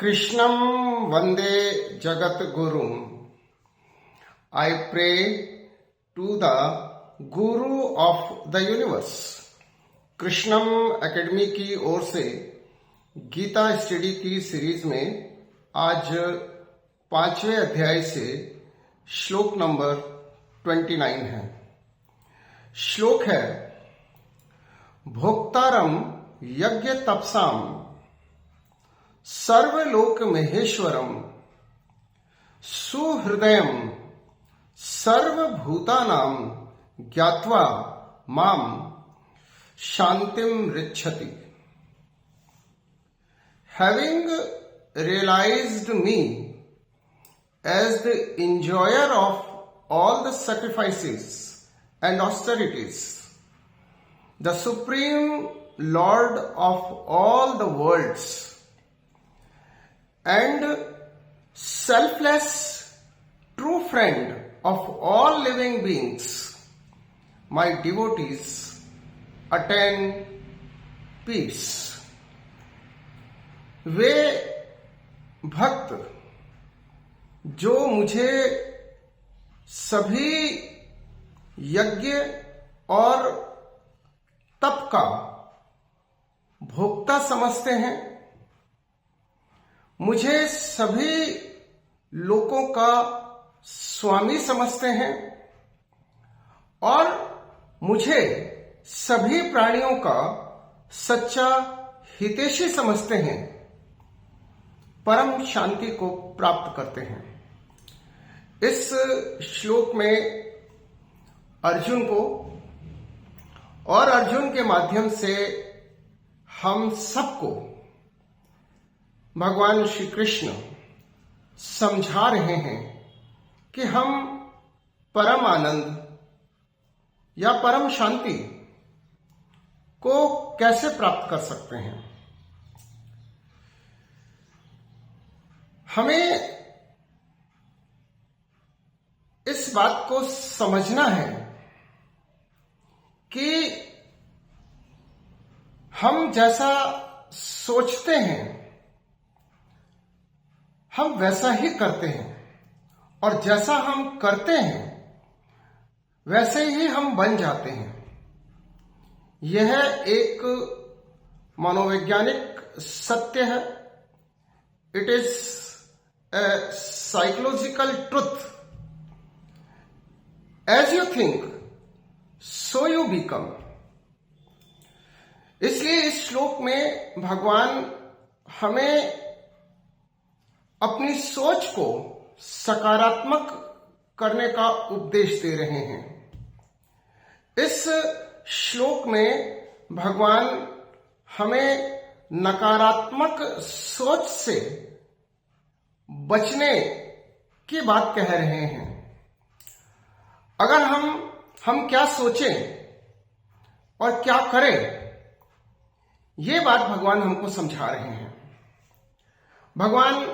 Krishnam Vande Jagat Gurum. I pray to the Guru of the Universe. Krishnam academy की ओर से Gita study की series में आज 5वें अध्याय से श्लोक नंबर 29 है। श्लोक है, भोक्तारम यज्ञ तपसाम सर्वलोक महेश्वरम सुहृदयम सर्वभूतानाम ज्ञात्वा माम शांतिम ऋच्छति। Having realized me as the enjoyer of all the sacrifices and austerities, the supreme Lord of all the worlds, and selfless true friend of all living beings, my devotees attain peace. वे भक्त जो मुझे सभी यज्ञ और तप का भोक्ता समझते हैं, मुझे सभी लोकों का स्वामी समझते हैं और मुझे सभी प्राणियों का सच्चा हितैषी समझते हैं, परम शांति को प्राप्त करते हैं। इस श्लोक में अर्जुन को और अर्जुन के माध्यम से हम सबको भगवान श्री कृष्ण समझा रहे हैं कि हम परम आनंद या परम शांति को कैसे प्राप्त कर सकते हैं। हमें इस बात को समझना है कि हम जैसा सोचते हैं हम वैसा ही करते हैं और जैसा हम करते हैं वैसे ही हम बन जाते हैं। यह एक मनोवैज्ञानिक सत्य है। It is a psychological truth. As you think, so you become. इसलिए इस श्लोक में भगवान हमें अपनी सोच को सकारात्मक करने का उपदेश दे रहे हैं। इस श्लोक में भगवान हमें नकारात्मक सोच से बचने की बात कह रहे हैं। अगर हम क्या सोचें और क्या करें, ये बात भगवान हमको समझा रहे हैं। भगवान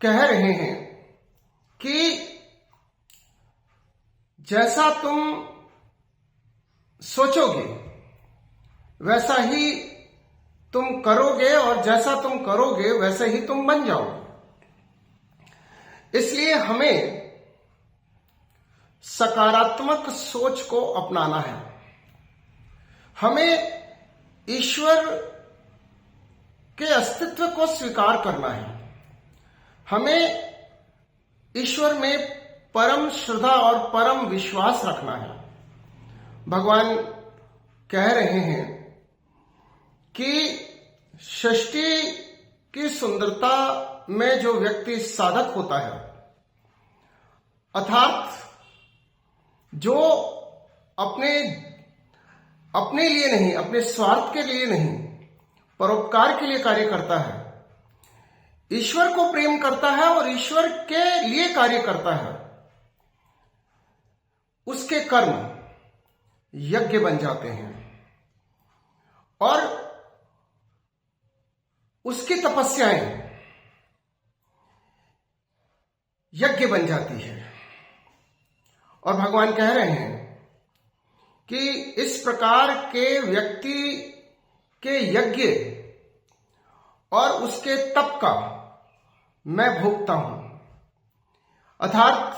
कह रहे हैं कि जैसा तुम सोचोगे वैसा ही तुम करोगे और जैसा तुम करोगे वैसे ही तुम बन जाओगे। इसलिए हमें सकारात्मक सोच को अपनाना है। हमें ईश्वर के अस्तित्व को स्वीकार करना है। हमें ईश्वर में परम श्रद्धा और परम विश्वास रखना है। भगवान कह रहे हैं कि सृष्टि की सुंदरता में जो व्यक्ति साधक होता है, अर्थात जो अपने लिए नहीं, अपने स्वार्थ के लिए नहीं, परोपकार के लिए कार्य करता है, ईश्वर को प्रेम करता है और ईश्वर के लिए कार्य करता है, उसके कर्म यज्ञ बन जाते हैं और उसकी तपस्याएं यज्ञ बन जाती है। और भगवान कह रहे हैं कि इस प्रकार के व्यक्ति के यज्ञ और उसके तप का मैं भोगता हूं। अर्थात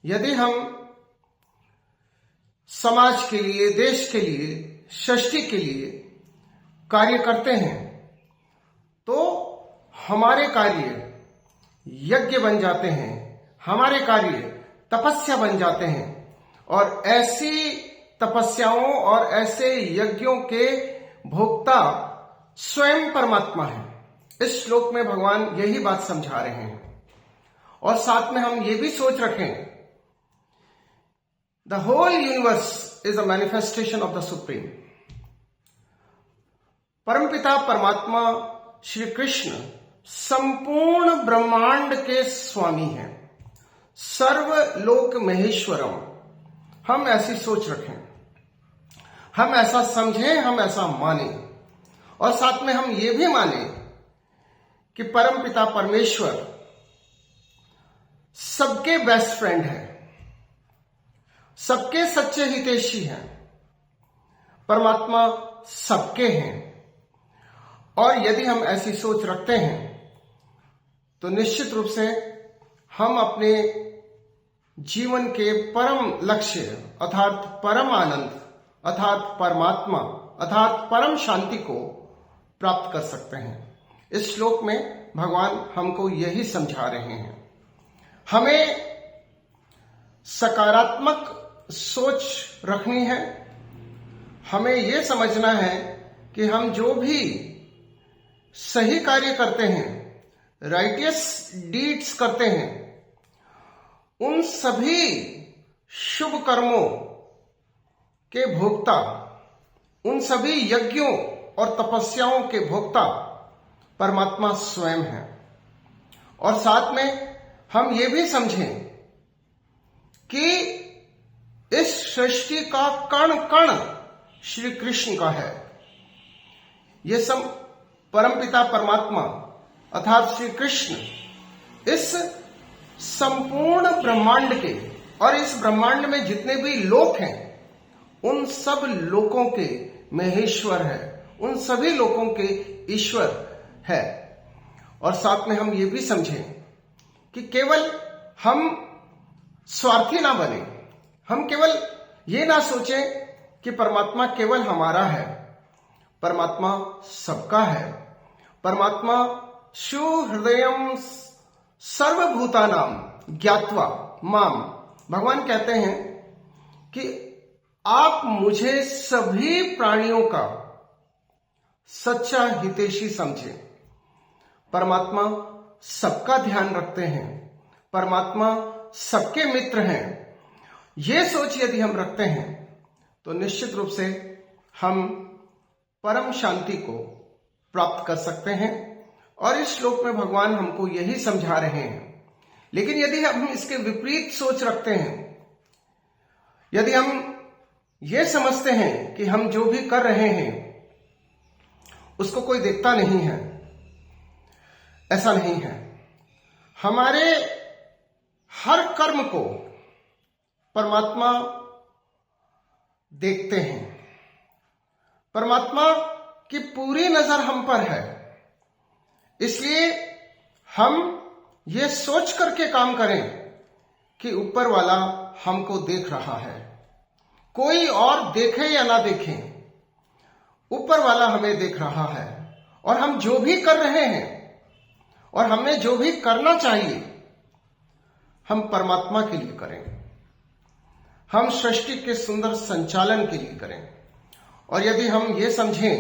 यदि हम समाज के लिए, देश के लिए, सृष्टि के लिए कार्य करते हैं तो हमारे कार्य यज्ञ बन जाते हैं, हमारे कार्य तपस्या बन जाते हैं। और ऐसी तपस्याओं और ऐसे यज्ञों के भोक्ता स्वयं परमात्मा है। इस श्लोक में भगवान यही बात समझा रहे हैं। और साथ में हम ये भी सोच रखें, the whole universe is a manifestation of the supreme. परमपिता परमात्मा श्री कृष्ण संपूर्ण ब्रह्मांड के स्वामी हैं, सर्वलोक महेश्वरम। हम ऐसी सोच रखें, हम ऐसा समझें, हम ऐसा माने। और साथ में हम ये भी माने कि परमपिता परमेश्वर सबके बेस्ट फ्रेंड है, सबके सच्चे हितैषी हैं, परमात्मा सबके हैं। और यदि हम ऐसी सोच रखते हैं तो निश्चित रूप से हम अपने जीवन के परम लक्ष्य अर्थात परम आनंद, अर्थात परमात्मा, अर्थात परम शांति को प्राप्त कर सकते हैं। इस श्लोक में भगवान हमको यही समझा रहे हैं। हमें सकारात्मक सोच रखनी है। हमें यह समझना है कि हम जो भी सही कार्य करते हैं, राइटियस डीड्स करते हैं, उन सभी शुभ कर्मों के भोक्ता, उन सभी यज्ञों और तपस्याओं के भोक्ता परमात्मा स्वयं है। और साथ में हम ये भी समझें कि इस सृष्टि का कण कण श्री कृष्ण का है। ये सब परमपिता परमात्मा अर्थात श्री कृष्ण इस संपूर्ण ब्रह्मांड के, और इस ब्रह्मांड में जितने भी लोक हैं उन सब लोकों के महेश्वर है, उन सभी लोकों के ईश्वर है। और साथ में हम ये भी समझें कि केवल हम स्वार्थी ना बने, हम केवल ये ना सोचें कि परमात्मा केवल हमारा है। परमात्मा सबका है। परमात्मा सुहृदयम सर्वभूतानाम ज्ञात्वा माम। भगवान कहते हैं कि आप मुझे सभी प्राणियों का सच्चा हितैषी समझें। परमात्मा सबका ध्यान रखते हैं, परमात्मा सबके मित्र हैं। ये सोच यदि हम रखते हैं तो निश्चित रूप से हम परम शांति को प्राप्त कर सकते हैं। और इस श्लोक में भगवान हमको यही समझा रहे हैं। लेकिन यदि हम इसके विपरीत सोच रखते हैं, यदि हम ये समझते हैं कि हम जो भी कर रहे हैं उसको कोई देखता नहीं है, ऐसा नहीं है। हमारे हर कर्म को परमात्मा देखते हैं। परमात्मा की पूरी नजर हम पर है। इसलिए हम ये सोच करके काम करें कि ऊपर वाला हमको देख रहा है। कोई और देखे या ना देखे, ऊपर वाला हमें देख रहा है। और हम जो भी कर रहे हैं और हमें जो भी करना चाहिए हम परमात्मा के लिए करें, हम सृष्टि के सुंदर संचालन के लिए करें। और यदि हम ये समझें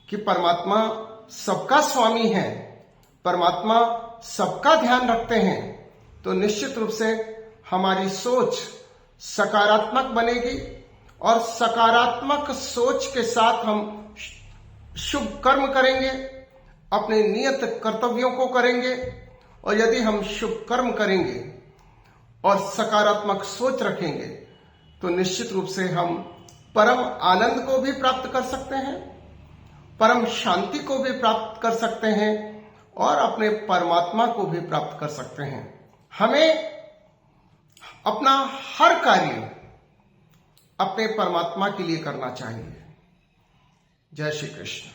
कि परमात्मा सबका स्वामी है, परमात्मा सबका ध्यान रखते हैं, तो निश्चित रूप से हमारी सोच सकारात्मक बनेगी। और सकारात्मक सोच के साथ हम शुभ कर्म करेंगे, अपने नियत कर्तव्यों को करेंगे। और यदि हम शुभ कर्म करेंगे और सकारात्मक सोच रखेंगे तो निश्चित रूप से हम परम आनंद को भी प्राप्त कर सकते हैं, परम शांति को भी प्राप्त कर सकते हैं और अपने परमात्मा को भी प्राप्त कर सकते हैं। हमें अपना हर कार्य अपने परमात्मा के लिए करना चाहिए। जय श्री कृष्ण।